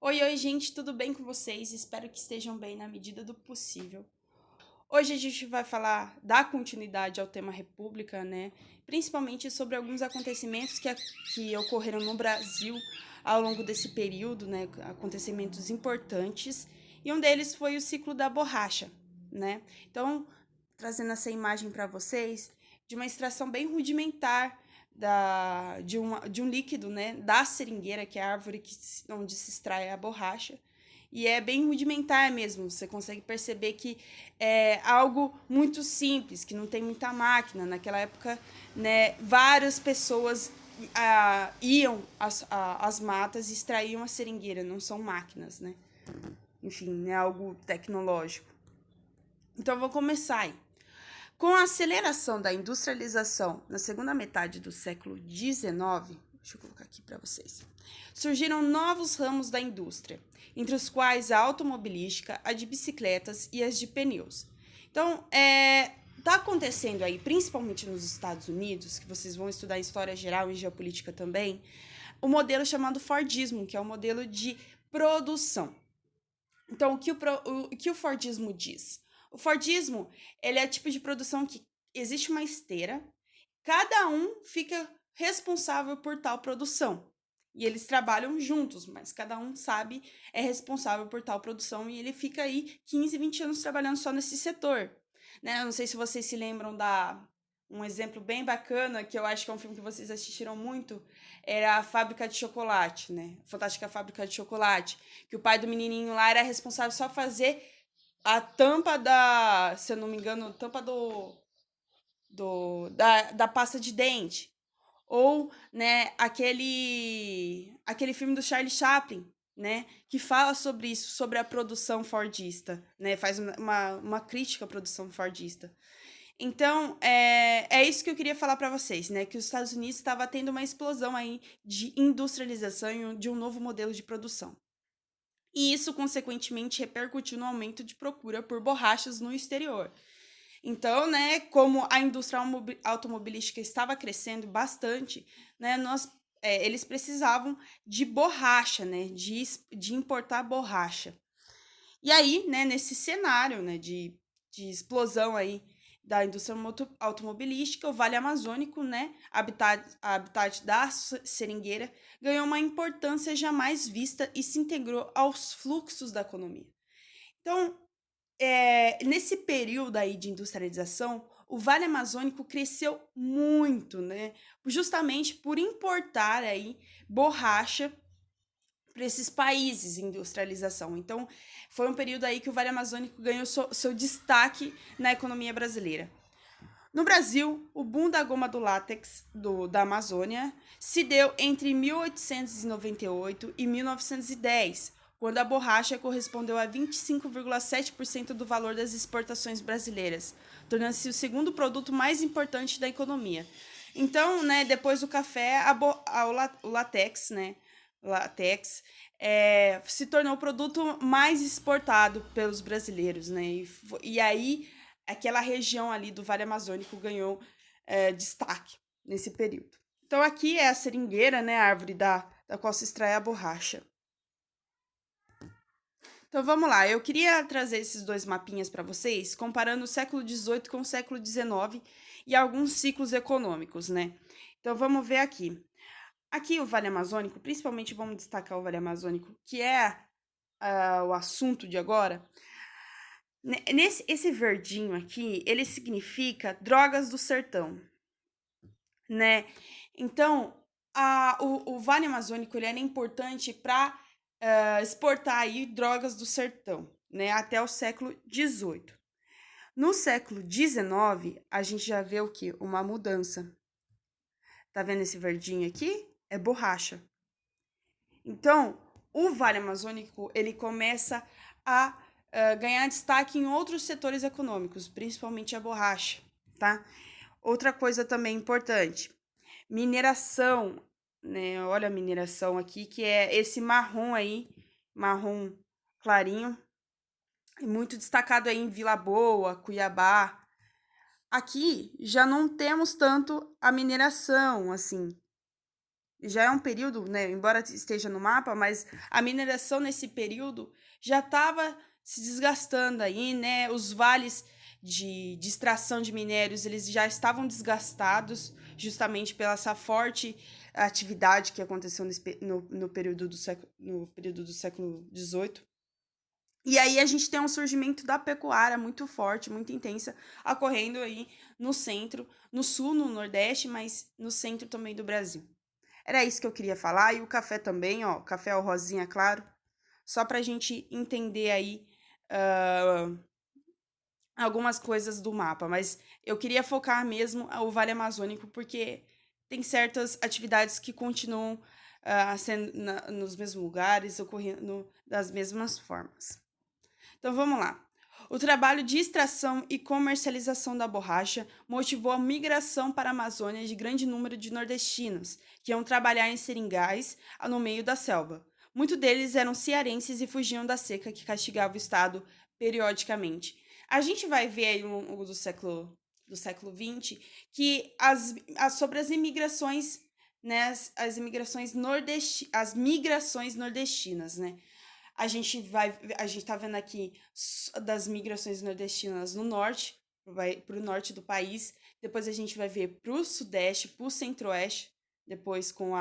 Oi, gente, tudo bem com vocês? Espero que estejam bem na medida do possível. Hoje a gente vai falar da continuidade ao tema República, né? Principalmente sobre alguns acontecimentos que ocorreram no Brasil ao longo desse período, né? Acontecimentos importantes. E um deles foi o ciclo da borracha, né? Então, trazendo essa imagem para vocês de uma extração bem rudimentar de um líquido, né, da seringueira, que é a árvore onde se extrai a borracha. E é bem rudimentar mesmo, você consegue perceber que é algo muito simples, que não tem muita máquina. Naquela época, né, várias pessoas iam às matas e extraíam a seringueira, não são máquinas, né? Enfim, é algo tecnológico. Então, eu vou começar aí. Com a aceleração da industrialização na segunda metade do século XIX, deixa eu colocar aqui para vocês, surgiram novos ramos da indústria, entre os quais a automobilística, a de bicicletas e as de pneus. Então, está acontecendo aí, principalmente nos Estados Unidos, que vocês vão estudar em História Geral e Geopolítica também, o modelo chamado Fordismo, que é o modelo de produção. Então, o que o Fordismo diz? O Fordismo, ele é o tipo de produção que existe uma esteira, cada um fica responsável por tal produção. E eles trabalham juntos, mas cada um sabe, é responsável por tal produção e ele fica aí 15, 20 anos trabalhando só nesse setor. Né? Eu não sei se vocês se lembram um exemplo bem bacana, que eu acho que é um filme que vocês assistiram muito, era a Fábrica de Chocolate, né? Fantástica Fábrica de Chocolate, que o pai do menininho lá era responsável só fazer a tampa se eu não me engano, tampa da pasta de dente. Ou, né, aquele filme do Charlie Chaplin, né, que fala sobre isso, sobre a produção fordista, né, faz uma crítica à produção fordista. Então, é isso que eu queria falar para vocês, né, que os Estados Unidos estava tendo uma explosão aí de industrialização e de um novo modelo de produção. E isso, consequentemente, repercutiu no aumento de procura por borrachas no exterior. Então, né, como a indústria automobilística estava crescendo bastante, né, eles precisavam de borracha, né, de importar borracha. E aí, né, nesse cenário, né, de explosão aí da indústria automobilística, o Vale Amazônico, né, habitat da seringueira, ganhou uma importância jamais vista e se integrou aos fluxos da economia. Então, nesse período aí de industrialização, o Vale Amazônico cresceu muito, né? Justamente por importar aí borracha para esses países em industrialização. Então, foi um período aí que o Vale Amazônico ganhou seu destaque na economia brasileira. No Brasil, o boom da goma do látex da Amazônia se deu entre 1898 e 1910, quando a borracha correspondeu a 25,7% do valor das exportações brasileiras, tornando-se o segundo produto mais importante da economia. Então, né, depois do café, o látex, né, se tornou o produto mais exportado pelos brasileiros, né, e aí aquela região ali do Vale Amazônico ganhou destaque nesse período. Então aqui é a seringueira, né, a árvore da qual se extrai a borracha. Então vamos lá, eu queria trazer esses dois mapinhas para vocês, comparando o século XVIII com o século XIX e alguns ciclos econômicos, né? Então vamos ver aqui. Aqui o Vale Amazônico, principalmente vamos destacar o Vale Amazônico, que é o assunto de agora. Esse verdinho aqui, ele significa drogas do sertão, né? Então, o Vale Amazônico ele era importante para exportar aí drogas do sertão, né? Até o século XVIII. No século XIX, a gente já vê o quê? Uma mudança. Tá vendo esse verdinho aqui? É borracha. Então, o Vale Amazônico ele começa a ganhar destaque em outros setores econômicos, principalmente a borracha, tá? Outra coisa também importante, mineração, né? Olha a mineração aqui, que é esse marrom aí, marrom clarinho, muito destacado aí em Vila Boa, Cuiabá. Aqui já não temos tanto a mineração, assim, já é um período, né, embora esteja no mapa, mas a mineração nesse período já estava se desgastando aí, né? Os vales de extração de minérios, eles já estavam desgastados justamente pela essa forte atividade que aconteceu no período do século XVIII. E aí a gente tem um surgimento da pecuária muito forte, muito intensa, ocorrendo aí no centro, no sul, no nordeste, mas no centro também do Brasil. Era isso que eu queria falar, e o café também, ó, café ao rosinha, claro, só pra gente entender aí uh, algumas coisas do mapa, mas eu queria focar mesmo o Vale Amazônico, porque tem certas atividades que continuam sendo nos mesmos lugares, ocorrendo das mesmas formas. Então vamos lá. O trabalho de extração e comercialização da borracha motivou a migração para a Amazônia de grande número de nordestinos, que iam trabalhar em seringais no meio da selva. Muitos deles eram cearenses e fugiam da seca que castigava o estado periodicamente. A gente vai ver aí ao longo do século XX que sobre as imigrações, né, as migrações nordestinas, né? A gente tá vendo aqui das migrações nordestinas no norte, vai pro norte do país. Depois a gente vai ver pro sudeste, pro centro-oeste, depois com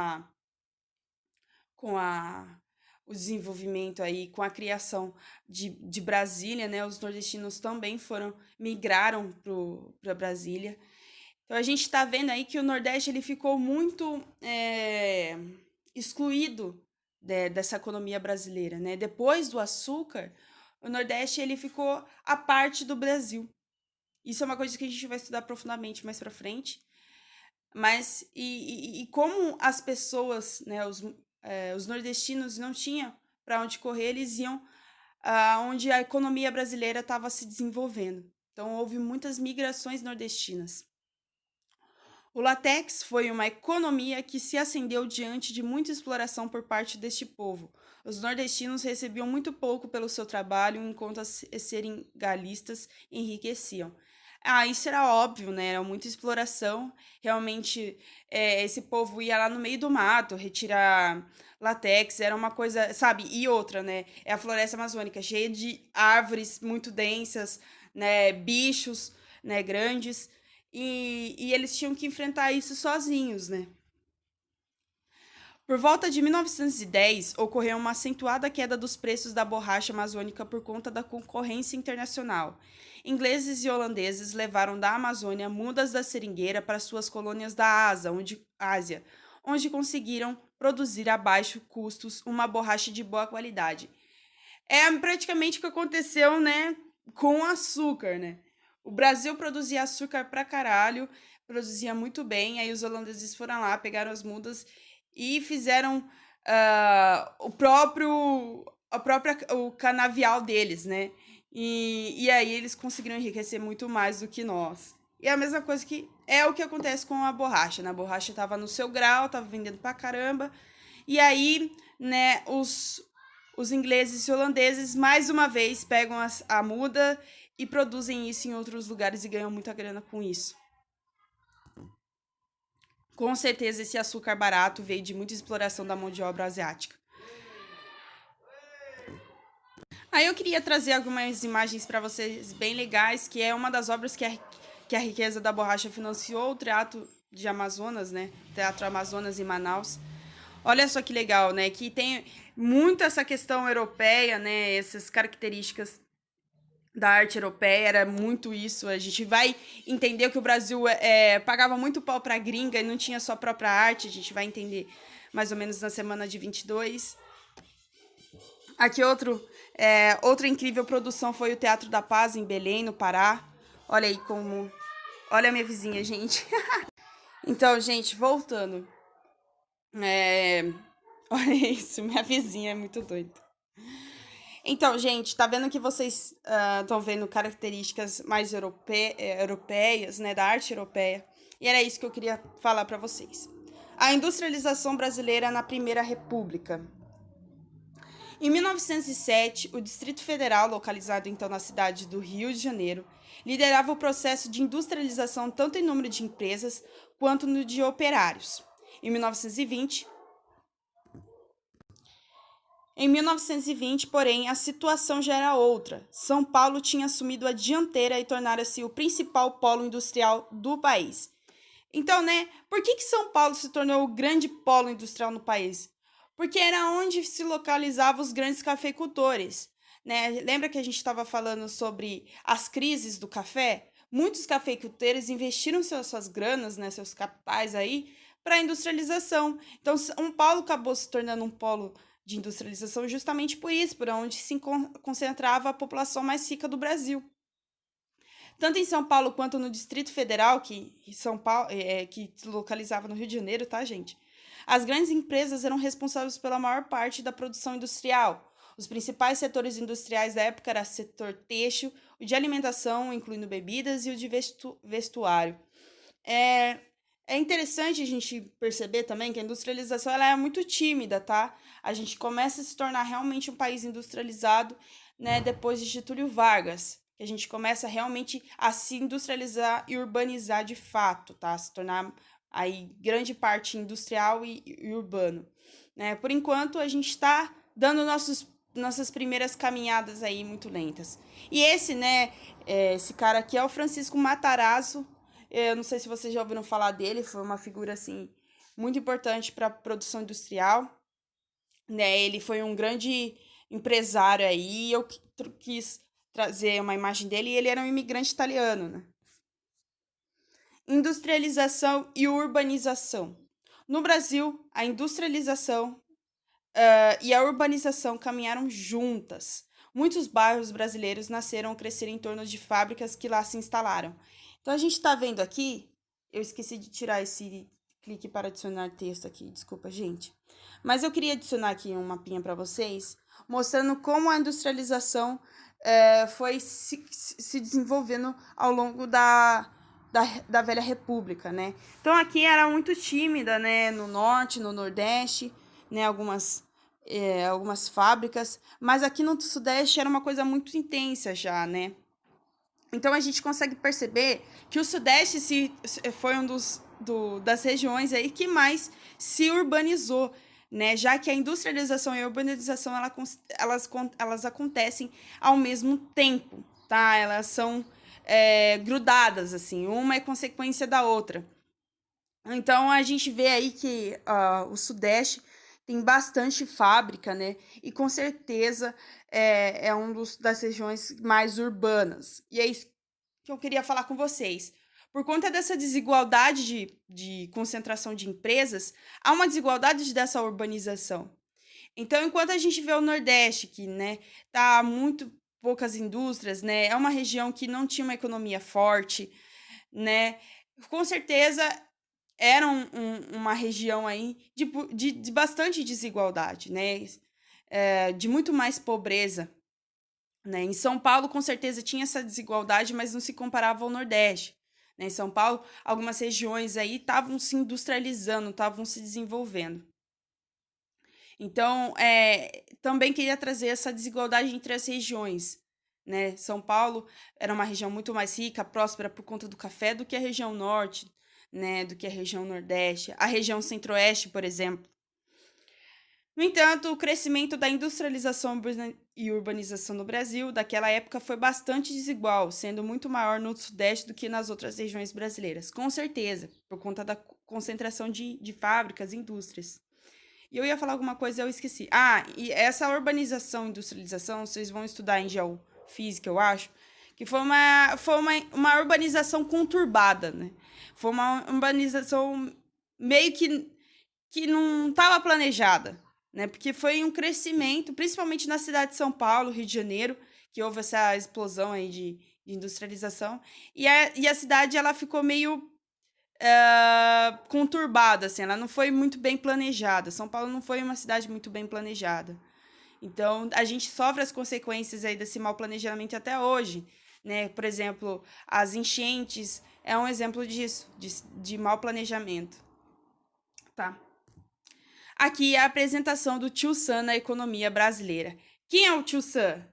o desenvolvimento aí, com a criação de Brasília, né? Os nordestinos também migraram para Brasília. Então a gente está vendo aí que o Nordeste ele ficou muito excluído dessa economia brasileira, né? Depois do açúcar, o Nordeste ele ficou à parte do Brasil. Isso é uma coisa que a gente vai estudar profundamente mais para frente. Mas e como as pessoas, né, os nordestinos não tinham para onde correr, eles iam onde a economia brasileira estava se desenvolvendo. Então houve muitas migrações nordestinas. O látex foi uma economia que se acendeu diante de muita exploração por parte deste povo. Os nordestinos recebiam muito pouco pelo seu trabalho, enquanto as seringalistas enriqueciam. Isso era óbvio, né? Era muita exploração. Realmente, esse povo ia lá no meio do mato retirar látex, era uma coisa, sabe? E outra, né? É a floresta amazônica, cheia de árvores muito densas, né? Bichos, né? Grandes. E eles tinham que enfrentar isso sozinhos, né? Por volta de 1910, ocorreu uma acentuada queda dos preços da borracha amazônica por conta da concorrência internacional. Ingleses e holandeses levaram da Amazônia mudas da seringueira para suas colônias da Ásia, onde conseguiram produzir a baixos custos uma borracha de boa qualidade. É praticamente o que aconteceu, né, com o açúcar, né? O Brasil produzia açúcar pra caralho, produzia muito bem, aí os holandeses foram lá, pegaram as mudas e fizeram o canavial deles, né? E aí eles conseguiram enriquecer muito mais do que nós. E é a mesma coisa que é o que acontece com a borracha, né? A borracha tava no seu grau, tava vendendo pra caramba, e aí, né, os ingleses e holandeses, mais uma vez, pegam a muda e produzem isso em outros lugares e ganham muita grana com isso. Com certeza, esse açúcar barato veio de muita exploração da mão de obra asiática. Aí eu queria trazer algumas imagens para vocês bem legais, que é uma das obras que a Riqueza da Borracha financiou, o Teatro de Amazonas, né? Teatro Amazonas em Manaus. Olha só que legal, né? Que tem muito essa questão europeia, né? Essas características da arte europeia, era muito isso. A gente vai entender que o Brasil pagava muito pau pra gringa e não tinha sua própria arte. A gente vai entender mais ou menos na semana de 22. Aqui outra incrível produção foi o Teatro da Paz, em Belém, no Pará. Olha aí como... Olha a minha vizinha, gente. Então, gente, voltando. Olha isso, minha vizinha é muito doida. Então, gente, tá vendo que vocês estão vendo características mais europeias, né, da arte europeia. E era isso que eu queria falar para vocês. A industrialização brasileira na Primeira República. Em 1907, o Distrito Federal, localizado então na cidade do Rio de Janeiro, liderava o processo de industrialização tanto em número de empresas quanto no de operários. Em 1920, Em 1920, porém, a situação já era outra. São Paulo tinha assumido a dianteira e tornara-se o principal polo industrial do país. Então, né, por que São Paulo se tornou o grande polo industrial no país? Porque era onde se localizavam os grandes cafeicultores, né? Lembra que a gente estava falando sobre as crises do café? Muitos cafeicultores investiram suas granas, né, seus capitais aí, para a industrialização. Então, São Paulo acabou se tornando um polo de industrialização justamente por isso, por onde se concentrava a população mais rica do Brasil. Tanto em São Paulo quanto no Distrito Federal, que se localizava no Rio de Janeiro, tá, gente? As grandes empresas eram responsáveis pela maior parte da produção industrial. Os principais setores industriais da época eram o setor têxtil, o de alimentação, incluindo bebidas, e o de vestuário. É, é interessante a gente perceber também que a industrialização ela é muito tímida, tá? A gente começa a se tornar realmente um país industrializado, né, depois de Getúlio Vargas, que a gente começa realmente a se industrializar e urbanizar de fato, tá? Se tornar aí grande parte industrial e urbano, né? Por enquanto a gente está dando nossas primeiras caminhadas aí muito lentas. E esse, né, esse cara aqui é o Francisco Matarazzo. Eu não sei se vocês já ouviram falar dele, foi uma figura assim muito importante para a produção industrial, né? Ele foi um grande empresário aí, e eu quis trazer uma imagem dele, e ele era um imigrante italiano, né? Industrialização e urbanização. No Brasil, a industrialização e a urbanização caminharam juntas. Muitos bairros brasileiros nasceram ou cresceram em torno de fábricas que lá se instalaram. Então a gente está vendo aqui, eu esqueci de tirar esse clique para adicionar texto aqui, desculpa, gente. Mas eu queria adicionar aqui um mapinha para vocês, mostrando como a industrialização foi se desenvolvendo ao longo da velha república, né? Então aqui era muito tímida, né? No norte, no nordeste, né? Algumas fábricas, mas aqui no sudeste era uma coisa muito intensa já, né? Então a gente consegue perceber que o sudeste foi das regiões aí que mais se urbanizou, né? Já que a industrialização e a urbanização elas acontecem ao mesmo tempo, tá? Elas são grudadas, assim, uma é consequência da outra. Então a gente vê aí que o Sudeste tem bastante fábrica, né? E com certeza é um das regiões mais urbanas. E é isso que eu queria falar com vocês. Por conta dessa desigualdade de concentração de empresas, há uma desigualdade dessa urbanização. Então, enquanto a gente vê o Nordeste, que, né, tá muito poucas indústrias, né, é uma região que não tinha uma economia forte, né, com certeza era uma região aí de bastante desigualdade, né, de muito mais pobreza, né. Em São Paulo, com certeza, tinha essa desigualdade, mas não se comparava ao Nordeste. Né. Em São Paulo, algumas regiões aí estavam se industrializando, estavam se desenvolvendo. Então, também queria trazer essa desigualdade entre as regiões, né? São Paulo era uma região muito mais rica, próspera por conta do café do que a região norte, né? Do que a região nordeste, a região centro-oeste, por exemplo. No entanto, o crescimento da industrialização e urbanização no Brasil daquela época foi bastante desigual, sendo muito maior no Sudeste do que nas outras regiões brasileiras, com certeza, por conta da concentração de fábricas e indústrias. E eu ia falar alguma coisa e eu esqueci. Ah, e essa urbanização, industrialização, vocês vão estudar em geofísica, eu acho, que foi uma urbanização conturbada, né? Foi uma urbanização meio que não estava planejada, né? Porque foi um crescimento, principalmente na cidade de São Paulo, Rio de Janeiro, que houve essa explosão aí de industrialização. E a cidade, ela ficou meio conturbada, assim, ela não foi muito bem planejada. São Paulo não foi uma cidade muito bem planejada. Então, a gente sofre as consequências aí desse mau planejamento até hoje, né? Por exemplo, as enchentes é um exemplo disso, de mau planejamento, tá? Aqui é a apresentação do Tio Sam na economia brasileira. Quem é o Tio Sam?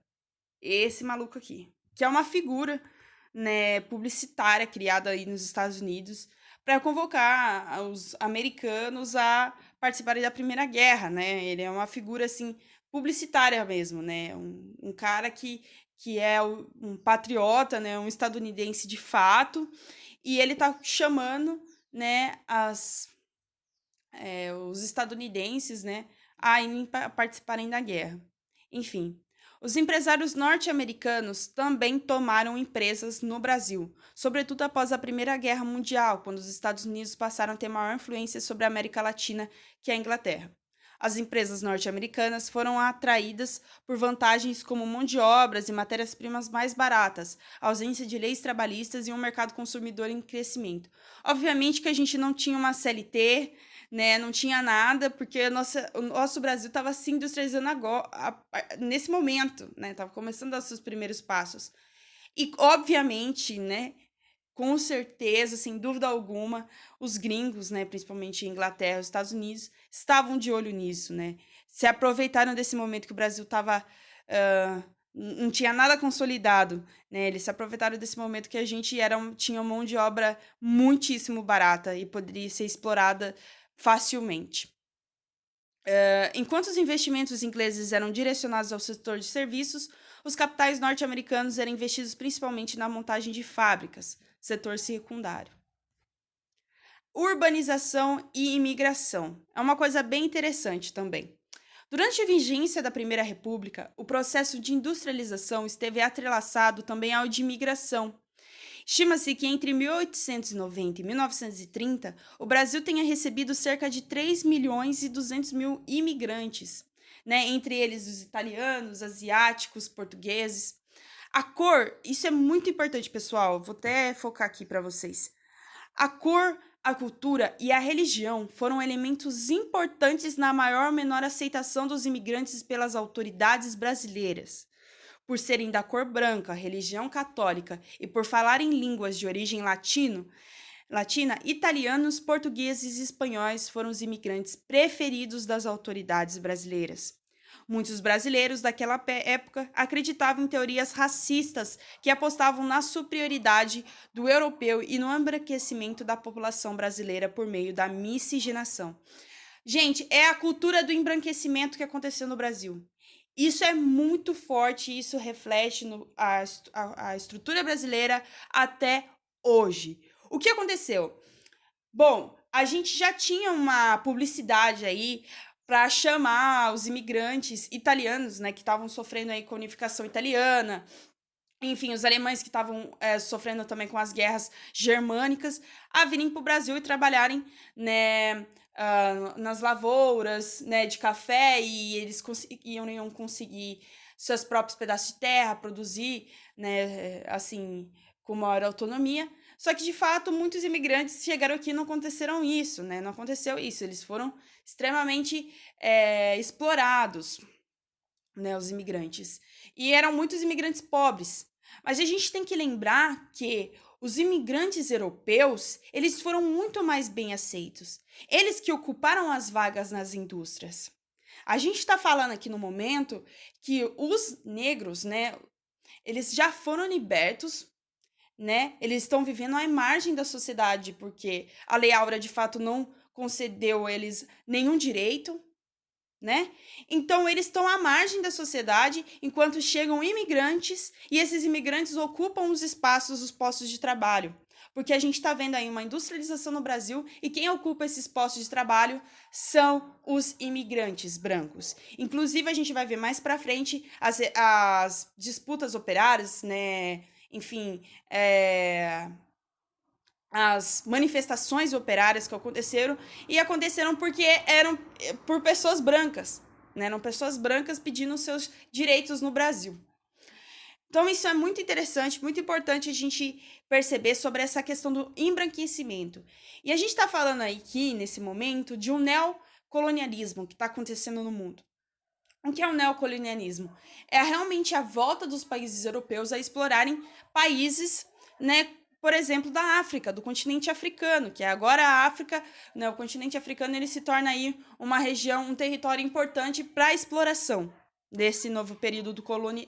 Esse maluco aqui, que é uma figura, né, publicitária criada aí nos Estados Unidos para convocar os americanos a participarem da Primeira Guerra, né? Ele é uma figura assim publicitária mesmo, né? Um cara que é um patriota, né? Um estadunidense de fato, e ele tá chamando, né, os estadunidenses, né, a irem participarem da guerra. Enfim, os empresários norte-americanos também tomaram empresas no Brasil, sobretudo após a Primeira Guerra Mundial, quando os Estados Unidos passaram a ter maior influência sobre a América Latina que a Inglaterra. As empresas norte-americanas foram atraídas por vantagens como mão de obras e matérias-primas mais baratas, ausência de leis trabalhistas e um mercado consumidor em crescimento. Obviamente que a gente não tinha uma CLT, né? Não tinha nada, porque o nosso Brasil estava se industrializando agora, nesse momento, né? Tava começando a dar seus primeiros passos. E, obviamente, né? Com certeza, sem dúvida alguma, os gringos, né, principalmente Inglaterra e Estados Unidos, estavam de olho nisso, né? Se aproveitaram desse momento que o Brasil estava não tinha nada consolidado, né? Eles se aproveitaram desse momento que a gente tinha mão de obra muitíssimo barata e poderia ser explorada facilmente. Enquanto os investimentos ingleses eram direcionados ao setor de serviços, os capitais norte-americanos eram investidos principalmente na montagem de fábricas, setor secundário. Urbanização e imigração. É uma coisa bem interessante também. Durante a vigência da Primeira República, o processo de industrialização esteve atrelaçado também ao de imigração. Estima-se que entre 1890 e 1930, o Brasil tenha recebido cerca de 3 milhões e 200 mil imigrantes, né? Entre eles os italianos, asiáticos, portugueses. A cor, isso é muito importante, pessoal, vou até focar aqui para vocês. A cor, a cultura e a religião foram elementos importantes na maior ou menor aceitação dos imigrantes pelas autoridades brasileiras. Por serem da cor branca, religião católica e por falarem línguas de origem latina, italianos, portugueses e espanhóis foram os imigrantes preferidos das autoridades brasileiras. Muitos brasileiros daquela época acreditavam em teorias racistas que apostavam na superioridade do europeu e no embranquecimento da população brasileira por meio da miscigenação. Gente, é a cultura do embranquecimento que aconteceu no Brasil. Isso é muito forte, isso reflete a estrutura brasileira até hoje. O que aconteceu? Bom, a gente já tinha uma publicidade aí para chamar os imigrantes italianos, né, que estavam sofrendo aí com a unificação italiana, enfim, os alemães que estavam sofrendo também com as guerras germânicas, a virem para o Brasil e trabalharem, né, nas lavouras, né, de café, e eles iam conseguir seus próprios pedaços de terra, produzir, né, assim, com maior autonomia. Só que, de fato, muitos imigrantes chegaram aqui e não aconteceram isso, né? Não aconteceu isso. Eles foram extremamente explorados, né? Os imigrantes. E eram muitos imigrantes pobres. Mas a gente tem que lembrar que os imigrantes europeus, eles foram muito mais bem aceitos. Eles que ocuparam as vagas nas indústrias. A gente está falando aqui no momento que os negros, né? Eles já foram libertos, né? Eles estão vivendo à margem da sociedade, porque a Lei Áurea, de fato, não concedeu a eles nenhum direito, né? Então, eles estão à margem da sociedade, enquanto chegam imigrantes, e esses imigrantes ocupam os espaços, os postos de trabalho. Porque a gente está vendo aí uma industrialização no Brasil, e quem ocupa esses postos de trabalho são os imigrantes brancos. Inclusive, a gente vai ver mais para frente as disputas operárias, né? Enfim, as manifestações operárias que aconteceram, e aconteceram porque eram por pessoas brancas, né? Eram pessoas brancas pedindo seus direitos no Brasil. Então, isso é muito interessante, muito importante a gente perceber sobre essa questão do embranquecimento. E a gente está falando aqui, nesse momento, de um neocolonialismo que está acontecendo no mundo. O que é o neocolonialismo? É realmente a volta dos países europeus a explorarem países, né, por exemplo, da África, do continente africano, que é agora a África, né, o continente africano, ele se torna aí uma região, um território importante para a exploração desse novo período do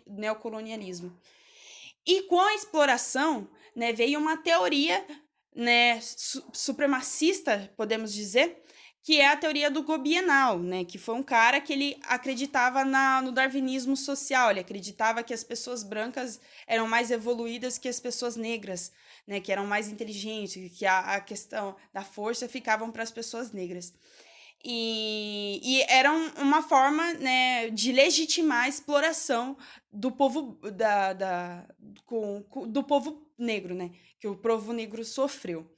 neocolonialismo. E com a exploração, né, veio uma teoria, né, supremacista, podemos dizer, que é a teoria do Gobienal, né? Que foi um cara que ele acreditava no darwinismo social, ele acreditava que as pessoas brancas eram mais evoluídas que as pessoas negras, né? Que eram mais inteligentes, que a questão da força ficavam para as pessoas negras. E era uma forma, né, de legitimar a exploração do povo do povo negro, né? Que o povo negro sofreu.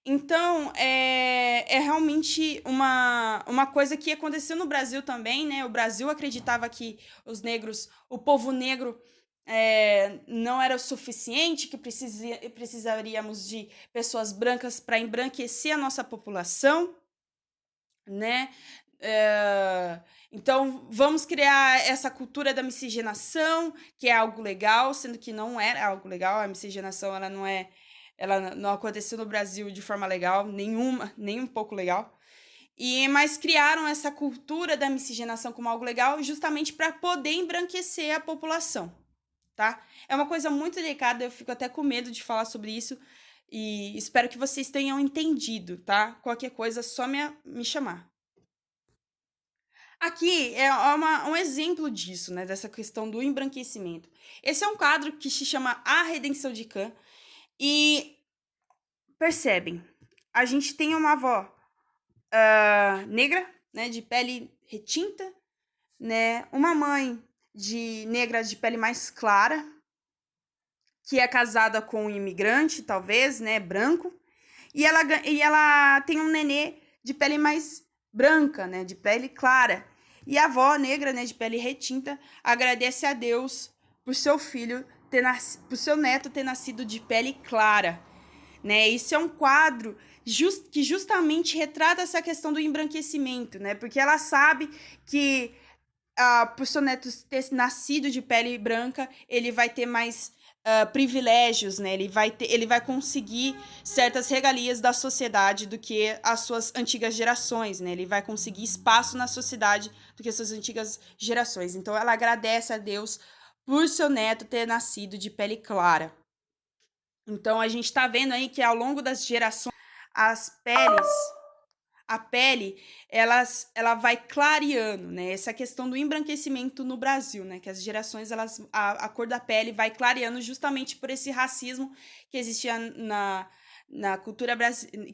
Então, é realmente uma coisa que aconteceu no Brasil também, né? O Brasil acreditava que o povo negro não era o suficiente, que precisaríamos de pessoas brancas para embranquecer a nossa população, né? Então, vamos criar essa cultura da miscigenação, que é algo legal, sendo que não era algo legal. A miscigenação, ela não aconteceu no Brasil de forma legal, nenhuma, nem um pouco legal. Mas criaram essa cultura da miscigenação como algo legal justamente para poder embranquecer a população, tá? É uma coisa muito delicada, eu fico até com medo de falar sobre isso e espero que vocês tenham entendido, tá? Qualquer coisa, só me chamar. Aqui é um exemplo disso, né? Dessa questão do embranquecimento. Esse é um quadro que se chama A Redenção de Cã. E percebem, a gente tem uma avó negra, né? De pele retinta, né? Uma mãe negra de pele mais clara, que é casada com um imigrante, talvez, né? Branco. E ela tem um nenê de pele mais branca, né? De pele clara. E a avó negra, né? De pele retinta, agradece a Deus por seu filho por seu neto ter nascido de pele clara, né? Isso é um quadro que justamente retrata essa questão do embranquecimento, né? Porque ela sabe que por seu neto ter nascido de pele branca, ele vai ter mais privilégios, né? Ele vai conseguir certas regalias da sociedade do que as suas antigas gerações, né? Ele vai conseguir espaço na sociedade do que as suas antigas gerações. Então, ela agradece a Deus por seu neto ter nascido de pele clara. Então, a gente está vendo aí que ao longo das gerações, a pele, ela vai clareando, né? Essa questão do embranquecimento no Brasil, né? Que as gerações, a cor da pele vai clareando justamente por esse racismo que existia na cultura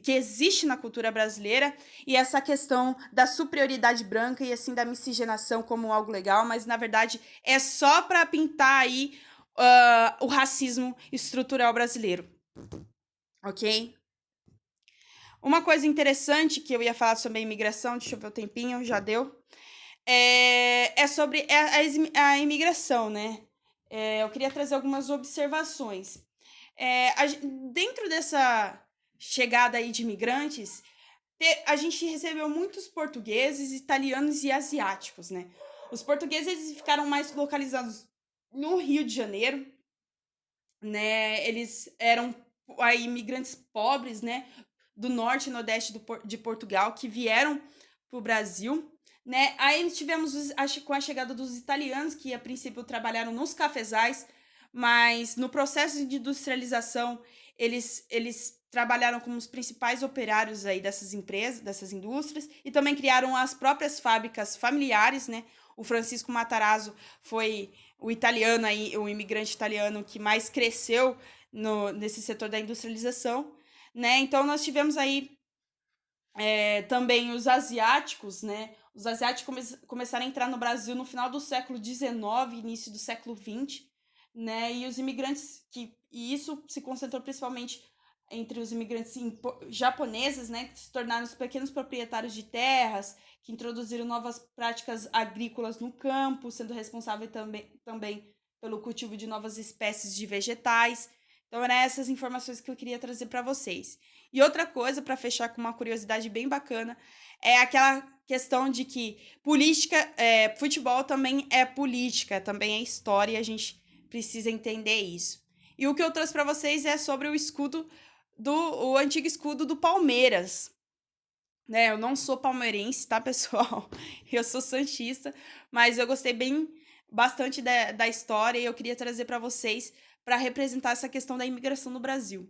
que existe na cultura brasileira, e essa questão da superioridade branca e assim da miscigenação como algo legal, mas na verdade é só para pintar aí o racismo estrutural brasileiro, ok? Uma coisa interessante que eu ia falar sobre a imigração, deixa eu ver o tempinho, já deu, é sobre a imigração, né? Eu queria trazer algumas observações. Dentro dessa chegada aí de imigrantes, a gente recebeu muitos portugueses, italianos e asiáticos, né? Os portugueses eles ficaram mais localizados no Rio de Janeiro, né? Eles eram aí imigrantes pobres, né? Do norte e nordeste de Portugal, que vieram para o Brasil, né? Aí tivemos com a chegada dos italianos, que a princípio trabalharam nos cafezais, mas no processo de industrialização eles trabalharam como os principais operários aí dessas empresas, dessas indústrias, e também criaram as próprias fábricas familiares, né? O Francisco Matarazzo foi o imigrante italiano que mais cresceu nesse setor da industrialização, né? Então nós tivemos aí também os asiáticos, né? Os asiáticos começaram a entrar no Brasil no final do século XIX, início do século XX, né? E os imigrantes e isso se concentrou principalmente entre os imigrantes japoneses, né? Que se tornaram os pequenos proprietários de terras, que introduziram novas práticas agrícolas no campo, sendo responsável também pelo cultivo de novas espécies de vegetais. Então, eram essas informações que eu queria trazer para vocês. E outra coisa, para fechar com uma curiosidade bem bacana, é aquela questão de que futebol também é política, também é história, e a gente precisa entender isso. E o que eu trouxe para vocês é sobre o antigo escudo do Palmeiras. Né? Eu não sou palmeirense, tá, pessoal? Eu sou santista, mas eu gostei bastante da história e eu queria trazer para vocês para representar essa questão da imigração no Brasil.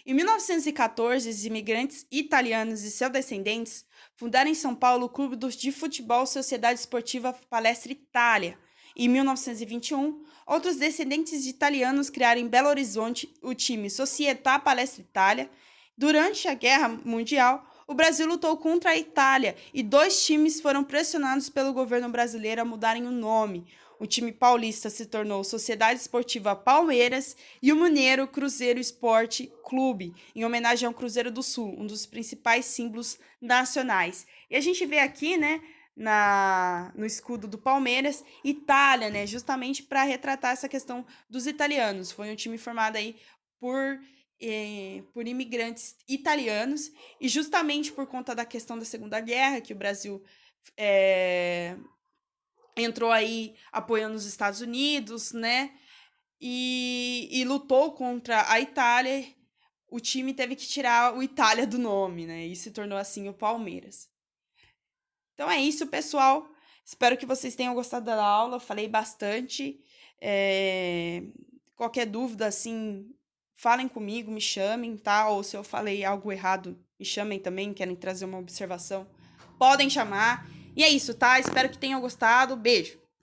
Em 1914, os imigrantes italianos e seus descendentes fundaram em São Paulo o clube de futebol Sociedade Esportiva Palestra Itália. Em 1921, outros descendentes de italianos criaram em Belo Horizonte o time Società Palestra Itália. Durante a Guerra Mundial, o Brasil lutou contra a Itália e 2 times foram pressionados pelo governo brasileiro a mudarem o nome. O time paulista se tornou Sociedade Esportiva Palmeiras e o mineiro Cruzeiro Esporte Clube, em homenagem ao Cruzeiro do Sul, um dos principais símbolos nacionais. E a gente vê aqui, né, no escudo do Palmeiras, Itália, né, justamente para retratar essa questão dos italianos. Foi um time formado aí por imigrantes italianos, e justamente por conta da questão da Segunda Guerra, que o Brasil entrou aí apoiando os Estados Unidos, né? E lutou contra a Itália. O time teve que tirar o Itália do nome, né? E se tornou assim o Palmeiras. Então é isso, pessoal. Espero que vocês tenham gostado da aula. Falei bastante. Qualquer dúvida, assim, falem comigo, me chamem, tá? Ou se eu falei algo errado, me chamem também, querem trazer uma observação, podem chamar. E é isso, tá? Espero que tenham gostado. Beijo!